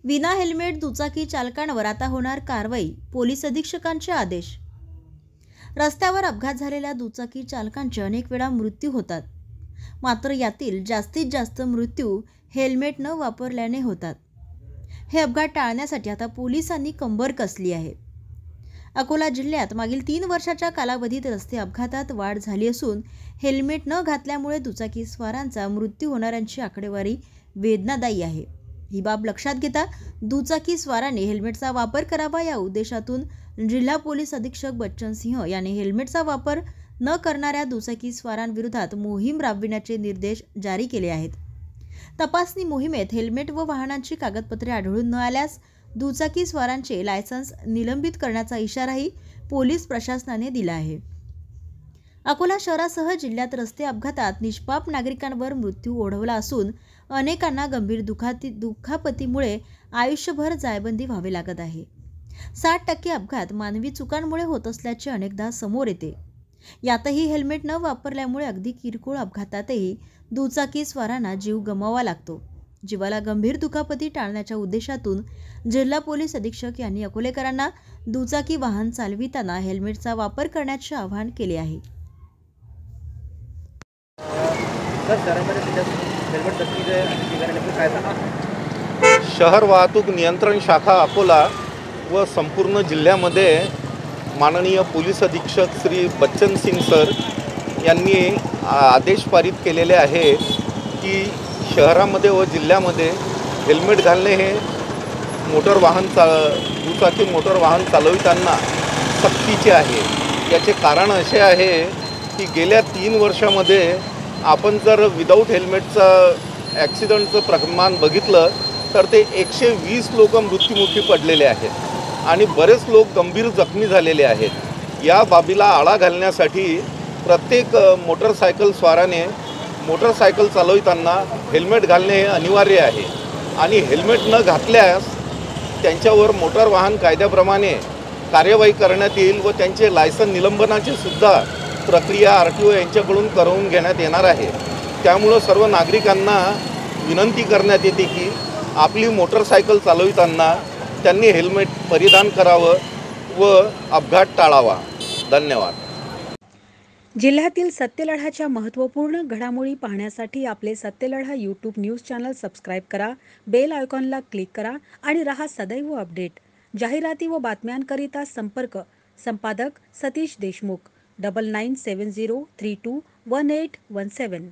विना हेल्मेट दुचाकी चालकांवर आता होणार कारवाई, पोलीस अधीक्षकांचे आदेश। रस्त्यावर अपघात झालेल्या दुचाकी चालकांचे अनेक वेळा मृत्यू होतात, मात्र यातील जास्तीत जास्त मृत्यू हेल्मेट न वापरल्याने होतात। हे अपघात टाळण्यासाठी आता पोलिसांनी कंबर कसली आहे। अकोला जिल्ह्यात मागील 3 वर्षाच्या कालावधीत रस्ते अपघातात वाढ झाली असून हेल्मेट न घातल्यामुळे दुचाकी स्वारांचा मृत्यू होणाऱ्यांची आकडेवारी वेदनादायी आहे। ही बाब लक्षात घेता दुचाकी स्वारांनी हेल्मेटचा वापर करावा या उद्देशातून जिल्हा पोलीस अधीक्षक बच्चन सिंह यांनी हेल्मेटचा वापर न करणाऱ्या दुचाकी स्वारांविरोधात मोहीम राबविण्याचे निर्देश जारी केले आहेत। तपासणी मोहिमेत हेल्मेट व वाहनांची कागदपत्रे आढळून न आल्यास दुचाकी स्वारांचे लायसन्स निलंबित करण्याचा इशाराही पोलीस प्रशासनाने दिला आहे। अकोला शहरासह जिल्ह्यात रस्ते अपघातात निष्पाप नागरिकांवर मृत्यू ओढवला असून अनेकांना गंभीर दुखापतीमुळे आयुष्यभर जायबंदी व्हावे लागत आहे। 60% अपघात मानवी चुकांमुळे होत असल्याचे अनेकदा समोर येते। यातही हेल्मेट न वापरल्यामुळे अगदी किरकोळ अपघातातही दुचाकी स्वारांना जीव गमवावा लागतो। जीवाला गंभीर दुखापती टाळण्याच्या उद्देशातून जिल्हा पोलीस अधीक्षक यांनी अकोलेकरांना दुचाकी वाहन चालविताना हेल्मेटचा वापर करण्याचे आवाहन केले आहे। शहर वाहतूक नियंत्रण शाखा अकोला व संपूर्ण जिल्ह्यामध्ये माननीय पोलीस अधीक्षक श्री बच्चन सिंग सर यांनी आदेश पारित केलेले आहे की शहरामध्ये व जिल्ह्यामध्ये हेल्मेट घालणे हे दुचाकी मोटर वाहन चालविताना सक्तीचे आहे। याचे कारण असे आहे की गेल्या 3 वर्षामध्ये आपण जर विदाऊट हेल्मेटचं ॲक्सिडेंटचं प्रमाण बघितलं तर ते 120 लोक मृत्युमुखी पडलेले आहेत आणि बरेच लोक गंभीर जखमी झालेले आहेत। या बाबीला आळा घालण्यासाठी प्रत्येक मोटरसायकल स्वाराने मोटरसायकल चालविताना हेल्मेट घालणे हे अनिवार्य आहे आणि हेल्मेट न घातल्यास त्यांच्यावर मोटार वाहन कायद्याप्रमाणे कार्यवाही करण्यात येईल व त्यांचे लायसन निलंबनाची सुद्धा प्रक्रिया RTO यांच्याकडून करवून घेण्यात येणार आहे। त्यामुळे सर्व नागरिकांना विनंती करण्यात येते की आपली मोटरसायकल चालविताना त्यांनी हेल्मेट परिधान करावं व अपघात टाळावा। धन्यवाद। जिल्ह्यातील सत्यलढाच्या महत्त्वपूर्ण घडामोडी पाहण्यासाठी आपले Satyaladha YouTube news channel subscribe करा, बेल आयकॉनला क्लिक करा आणि रहा सदैव अपडेट। जाहिराती व बातम्यांकरिता संपादक सतीश देशमुख 9970321817।